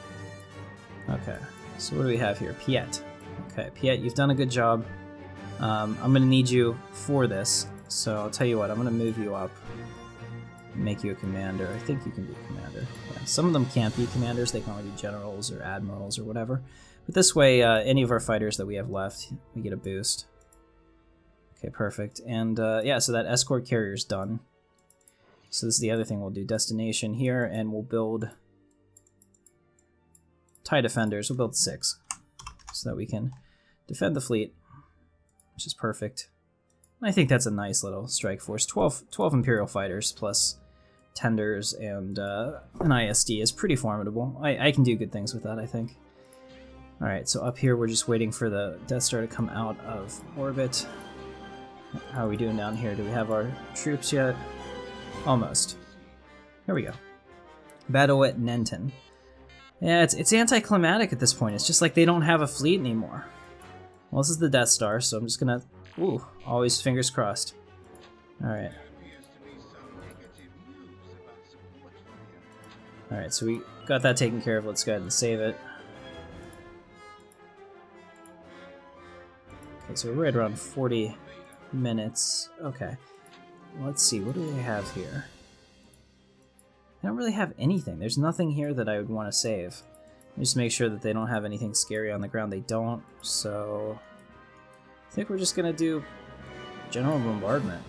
Okay, so what do we have here? Piet. Okay, Piet, you've done a good job. I'm going to need you for this, so I'll tell you what, I'm going to move you up, make you a commander. I think you can be a commander. Yeah, some of them can't be commanders, they can only be generals or admirals or whatever. But this way, any of our fighters that we have left, we get a boost. Okay, perfect. And yeah, so that escort carrier's done. So this is the other thing we'll do. Destination here, and we'll build TIE Defenders. We'll build 6, so that we can defend the fleet, which is perfect. I think that's a nice little strike force. 12 Imperial fighters plus tenders and an ISD is pretty formidable. I can do good things with that, I think. Alright, so up here we're just waiting for the Death Star to come out of orbit. How are we doing down here? Do we have our troops yet? Almost. Here we go. Battle at Nenton. Yeah, it's anticlimactic at this point. It's just like they don't have a fleet anymore. Well, this is the Death Star, so I'm just gonna... Ooh, always fingers crossed. Alright. Alright, so we got that taken care of. Let's go ahead and save it. Okay, so we're right around 40 minutes. Okay. Let's see, what do they have here? I don't really have anything. There's nothing here that I would want to save. Just make sure that they don't have anything scary on the ground. They don't, so... I think we're just gonna do general bombardment.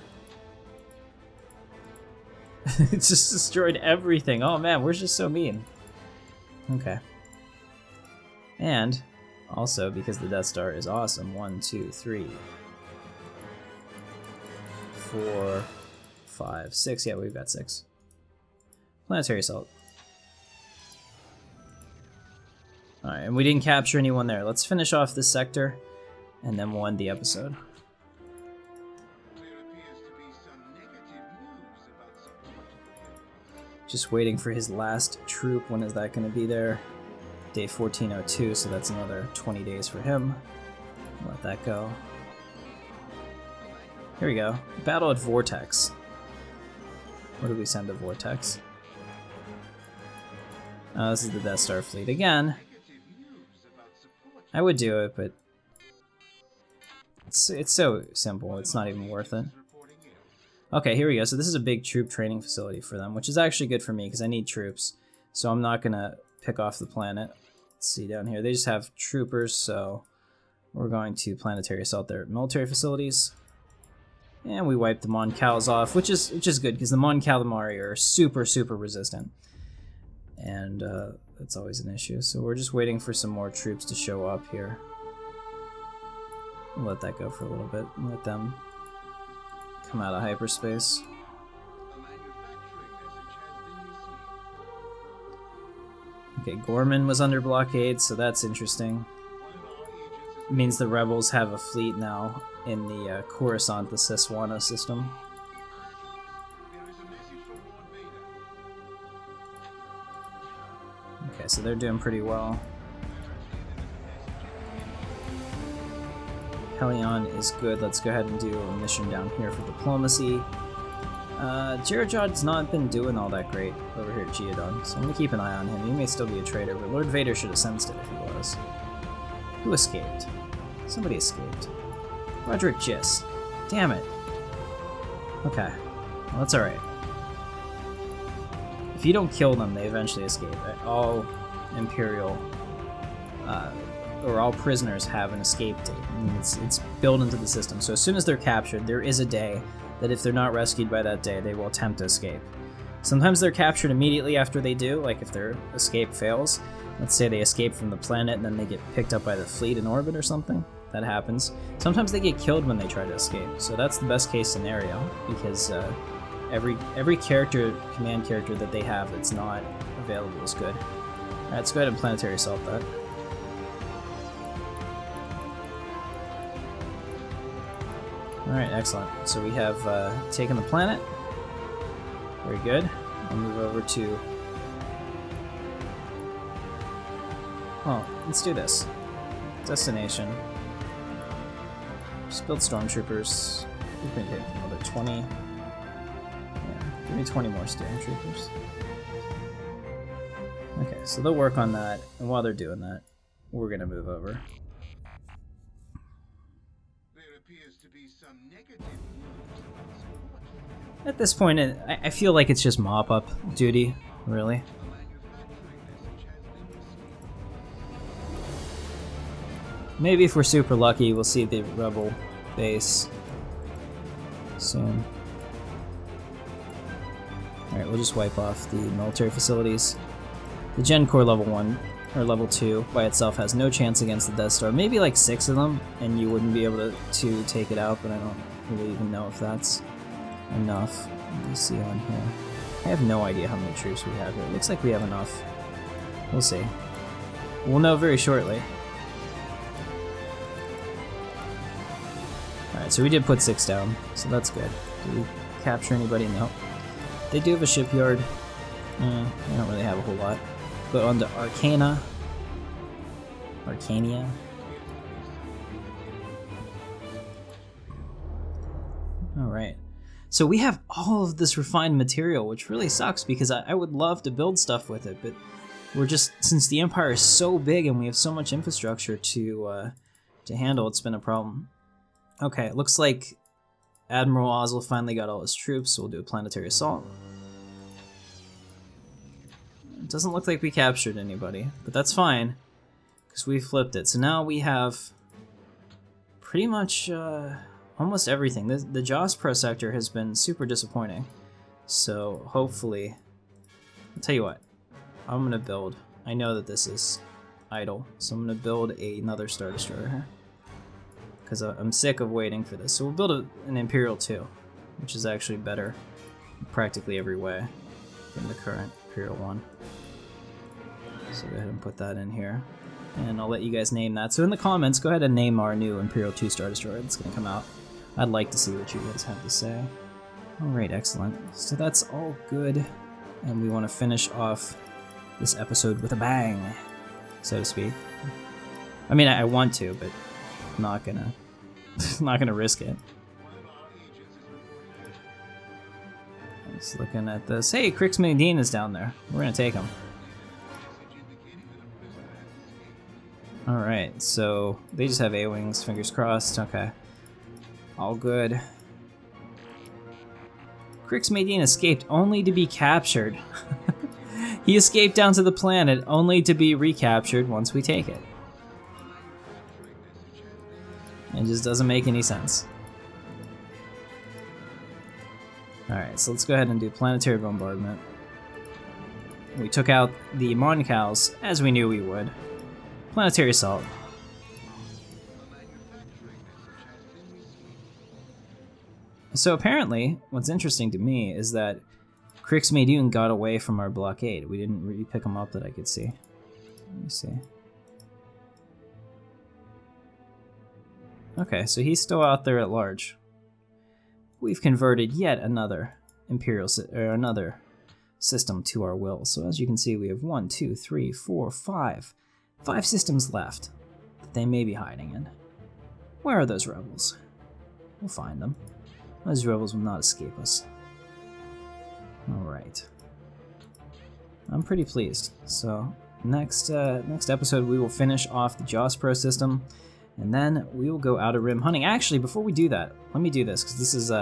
It just destroyed everything. Oh man, we're just so mean. Okay. And also, because the Death Star is awesome, 1, 2, 3, 4, 5, 6. Yeah, we've got 6. Planetary assault. Alright, and we didn't capture anyone there. Let's finish off this sector, and then we'll end the episode. Just waiting for his last troop. When is that going to be there? Day 1402, so that's another 20 days for him. Let that go. Here we go. Battle at Vortex. Where do we send to Vortex? Oh, this is the Death Star fleet again. I would do it, but it's so simple. It's not even worth it. Okay, here we go. So this is a big troop training facility for them, which is actually good for me because I need troops. So I'm not gonna pick off the planet. Let's see down here. They just have troopers, so we're going to planetary assault their military facilities. And we wipe the Mon Cals off, which is good because the Mon Calamari are super resistant. And that's always an issue. So we're just waiting for some more troops to show up here. We'll let that go for a little bit. Let them come out of hyperspace. Okay, Gorman was under blockade, so that's interesting. It means the rebels have a fleet now in the Coruscant, the Siswana system. Okay, so they're doing pretty well. Pellaeon is good. Let's go ahead and do a mission down here for diplomacy. Jirajod's not been doing all that great over here at Geodon, so I'm gonna keep an eye on him. He may still be a traitor, but Lord Vader should have sensed it if he was. Who escaped? Somebody escaped. Roderick Gist. Damn it. Okay. Well, that's alright. If you don't kill them, they eventually escape. All Imperial, or all prisoners have an escape date. I mean, it's built into the system. So as soon as they're captured, there is a day that if they're not rescued by that day, they will attempt to escape. Sometimes they're captured immediately after they do, like if their escape fails. Let's say they escape from the planet and then they get picked up by the fleet in orbit or something. That happens. Sometimes they get killed when they try to escape. So that's the best case scenario, because every character, command character that they have that's not available is good. Alright, let's go ahead and planetary assault that. Alright, excellent. So we have taken the planet. Very good. I'll move over to... Oh, let's do this. Destination. Just build stormtroopers. We can get another 20. Yeah, give me 20 more stormtroopers. Okay, so they'll work on that, and while they're doing that, we're gonna move over. At this point, I feel like it's just mop-up duty, really. Maybe if we're super lucky, we'll see the Rebel base soon. Alright, we'll just wipe off the military facilities. The Gen Core level 1, or level 2, by itself has no chance against the Death Star. Maybe like 6 of them, and you wouldn't be able to take it out, but I don't really even know if that's enough. Let me see on here. I have no idea how many troops we have here. It looks like we have enough. We'll see. We'll know very shortly. Alright, so we did put 6 down, so that's good. Did we capture anybody? No. They do have a shipyard. They don't really have a whole lot. Go on to Arcania. Alright. So we have all of this refined material, which really sucks because I would love to build stuff with it, but we're just, since the Empire is so big and we have so much infrastructure to handle, it's been a problem. Okay, it looks like Admiral Ozzel finally got all his troops, so we'll do a planetary assault. It doesn't look like we captured anybody, but that's fine, because we flipped it. So now we have pretty much almost everything. The Jaws Pro sector has been super disappointing, so hopefully... I'll tell you what, I'm going to build... I know that this is idle, so I'm going to build another Star Destroyer here. Because I'm sick of waiting for this. So we'll build an Imperial 2, which is actually better in practically every way than the current Imperial 1. So go ahead and put that in here. And I'll let you guys name that. So in the comments, go ahead and name our new Imperial 2 Star Destroyer that's going to come out. I'd like to see what you guys have to say. Alright, excellent. So that's all good. And we want to finish off this episode with a bang, so to speak. I mean, I want to, but not gonna, not gonna risk it. Just looking at this. Hey, Crix Medine is down there. We're gonna take him. Alright, so they just have A-Wings, fingers crossed. Okay. All good. Crix Medine escaped only to be captured. He escaped down to the planet only to be recaptured once we take it. It just doesn't make any sense. Alright, so let's go ahead and do planetary bombardment. We took out the Moncows, as we knew we would. Planetary assault. So apparently, what's interesting to me is that Crix Medine got away from our blockade. We didn't really pick him up that I could see. Let me see. Okay, so he's still out there at large. We've converted yet another another system to our will. So as you can see, we have 1, 2, 3, 4, 5. 5 systems left that they may be hiding in. Where are those rebels? We'll find them. Those rebels will not escape us. Alright. I'm pretty pleased. So, next episode we will finish off the Jaws Pro system, and then we will go Outer Rim hunting. Actually, before we do that, let me do this, because this is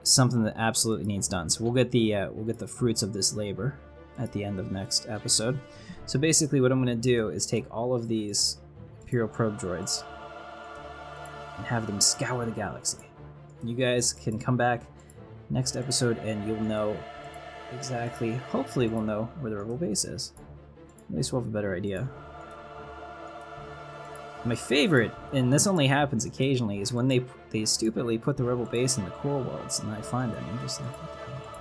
something that absolutely needs done. So we'll get the fruits of this labor at the end of next episode. So basically what I'm going to do is take all of these Imperial probe droids and have them scour the galaxy. You guys can come back next episode and you'll know exactly, hopefully we'll know where the rebel base is. At least we'll have a better idea. My favorite, and this only happens occasionally, is when they stupidly put the rebel base in the core worlds and I find them. I'm just like, what the hell?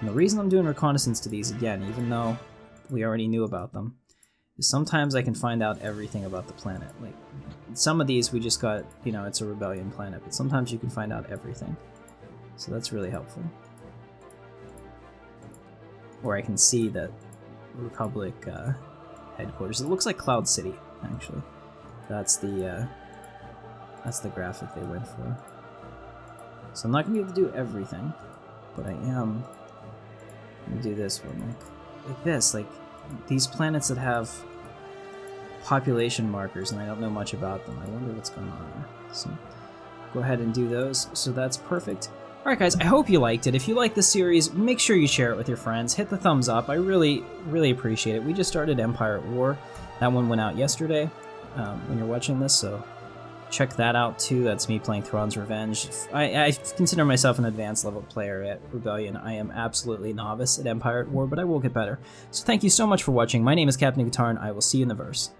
And the reason I'm doing reconnaissance to these again, even though we already knew about them, is sometimes I can find out everything about the planet. Like, some of these we just got, you know, it's a rebellion planet, but sometimes you can find out everything. So that's really helpful. Or I can see the Republic headquarters. It looks like Cloud City, actually. That's the graphic they went for. So I'm not gonna be able to do everything, but I am gonna do this one, like this, like these planets that have population markers, and I don't know much about them. I wonder what's going on there. So go ahead and do those. So that's perfect. Alright guys, I hope you liked it. If you like this series, make sure you share it with your friends. Hit the thumbs up. I really, really appreciate it. We just started Empire at War. That one went out yesterday when you're watching this, so check that out too. That's me playing Thrawn's Revenge. I consider myself an advanced level player at Rebellion. I am absolutely novice at Empire at War, but I will get better. So thank you so much for watching. My name is Captain Katarn. I will see you in the verse.